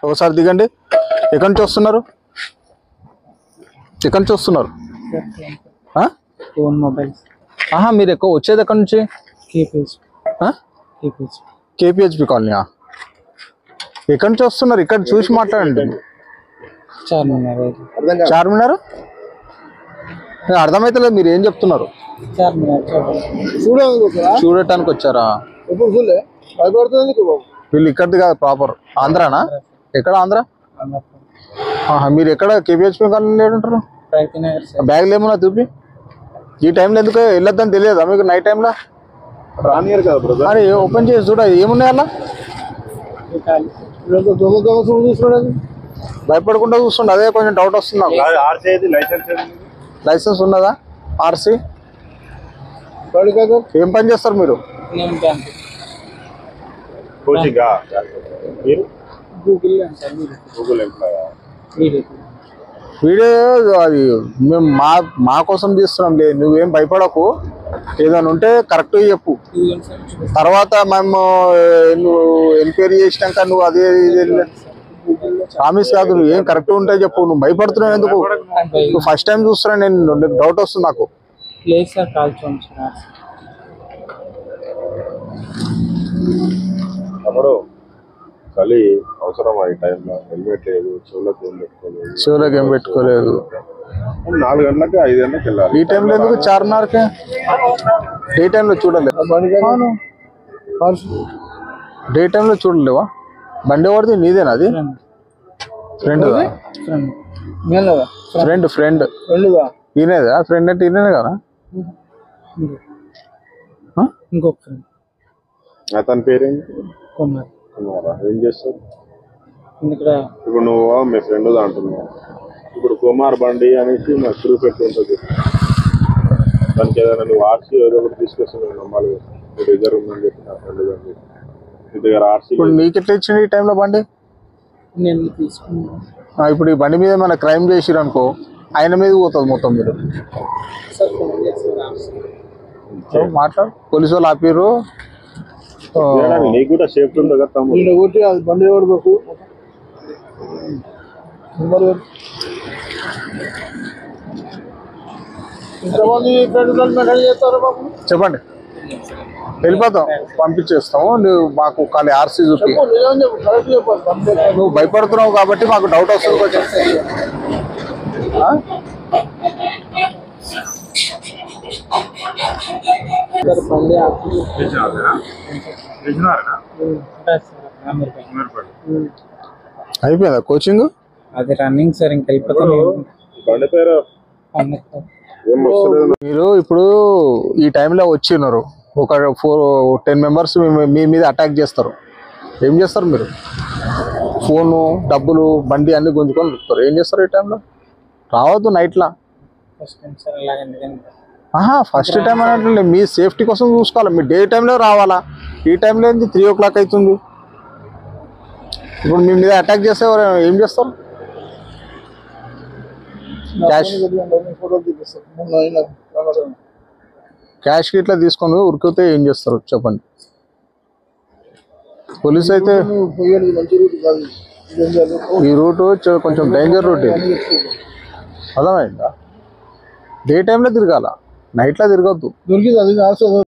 ఒకసారి దిగండి. ఎక్కడి నుంచి వస్తున్నారు? ఎక్కడి నుంచి వస్తున్నారు? మీరు ఎక్కువ వచ్చేది ఎక్కడి నుంచి? కేపీహెచ్పి కాలనీ. ఎక్కడి నుంచి వస్తున్నారు? ఇక్కడ చూసి మాట్లాడండి. చార్మినార్ అర్థమైతలేదు. మీరు ఏం చెప్తున్నారు? చూడటానికి వచ్చారా? వీళ్ళు ఇక్కడిది కాదు, ప్రాపర్ ఆంధ్రానా? ఎక్కడ ఆంధ్ర? మీరు ఎక్కడ కేపీహెచ్పి కాలనీ ఉంటారు? బ్యాగ్లు ఏమన్నా చూపి. ఈ టైంలో ఎందుకు వెళ్ళొద్దని తెలియదా మీకు? నైట్ టైంలో రానియర్ కదా బ్రదర్. అరే ఓపెన్ చేసి చూడ, ఏమున్నాయి అలా? భయపడకుండా చూస్తుండే, అదే కొంచెం డౌట్ వస్తుంది నాకు. లైసెన్స్ ఉన్నదా? ఆర్సీ? ఏం పని చేస్తారు మీరు? వీడియో అది మేము మా కోసం తీస్తున్నాం. లేదు నువ్వేం భయపడకు. ఏదైనా ఉంటే కరెక్ట్ చెప్పు. తర్వాత మేము నువ్వు ఎంక్వైరీ చేసినాక నువ్వు అదే ప్రామిస్ కాదు. నువ్వు ఏం కరెక్ట్ ఉంటే చెప్పు. నువ్వు భయపడుతున్నావు ఎందుకు? నువ్వు ఫస్ట్ టైం చూస్తున్నా నేను, డౌట్ వస్తుంది నాకు. తమ్ముడు చలి అవసరం. ఈ టైంలో హెల్మెట్ లేదు, చెవులకు ఏం పెట్టుకోలేదు. 4 గంటలకి 5 గంటలకు వెళ్ళాలి. ఈ టైంలో ఎందుకు చార్మినార్కి? డే టైంలో చూడలేదు. డే టైంలో చూడలేవా? బండి ఎవరిది? నీదేనా అది? ఫ్రెండ్ ఈయనేదా? ఫ్రెండ్ అంటే ఈయనే కదా? ఇంకొక ఫ్రెండ్. అతని పేరేంటి? కుమారా. ఏం చేస్తావు ఇప్పుడు నువ్వు? మీ ఫ్రెండ్ అంటున్నావు. ఇప్పుడు కుమార్ బండి అనేసి నాకు ప్రూఫ్ ఎట్లా ఉంటుంది? దానికి ఏదైనా నువ్వు ఆర్సీ ఏదో ఒకటి తీసుకొస్తాను. నేను నమ్మాలి నీ దగ్గర ఉందని చెప్పి నా ఫ్రెండ్ అని చెప్పి నీ దగ్గర ఆర్సీ. ఇప్పుడు నీకు ఎట్లా ఇచ్చింది ఈ టైంలో బండి? నేను తీసుకున్నాను. ఇప్పుడు ఈ బండి మీద ఏమైనా క్రైమ్ చేసిరు అనుకో, ఆయన మీద పోతుంది మొత్తం. మీరు మాట్లాడు. పోలీసు వాళ్ళు ఆపిర్రు. నీకు కూడా సేఫ్టీ ఉంది కదా బండి చెప్పండి, వెళ్ళిపోతాం, పంపించేస్తాము. నువ్వు మాకు ఖాళీ ఆర్సీ చూపి. నువ్వు భయపడుతున్నావు కాబట్టి మాకు డౌట్ వస్తుంది కొంచెం. అయిపోయిందా కోచింగ్? అది రన్నింగ్ సార్. ఇంకా మీరు ఇప్పుడు ఈ టైంలో వచ్చినారు, ఒక 4-10 మెంబర్స్ మీ మీద అటాక్ చేస్తారు. ఏం చేస్తారు మీరు? ఫోను, డబ్బులు, బండి అన్ని గుంజుకొని చెప్తారు. ఏం చేస్తారు ఈ టైంలో? రావద్దు నైట్లా. ఫస్ట్ టైం అన్నట్లు మీ సేఫ్టీ కోసం చూసుకోవాలి. మీ డే టైంలో రావాలా. ఈ టైంలో ఏంది 3 o'clock అవుతుంది. ఇప్పుడు మీ మీద అటాక్ చేస్తే ఏం చేస్తారు? క్యాష్ ఇట్లా తీసుకొని ఉరికితే ఏం చేస్తారు చెప్పండి? పోలీస్ అయితే ఈ రూట్ కొంచెం డేంజర్ రూట్. అర్థమైందా? డే టైంలో తిరగాల, నైట్లో తిరగద్దు.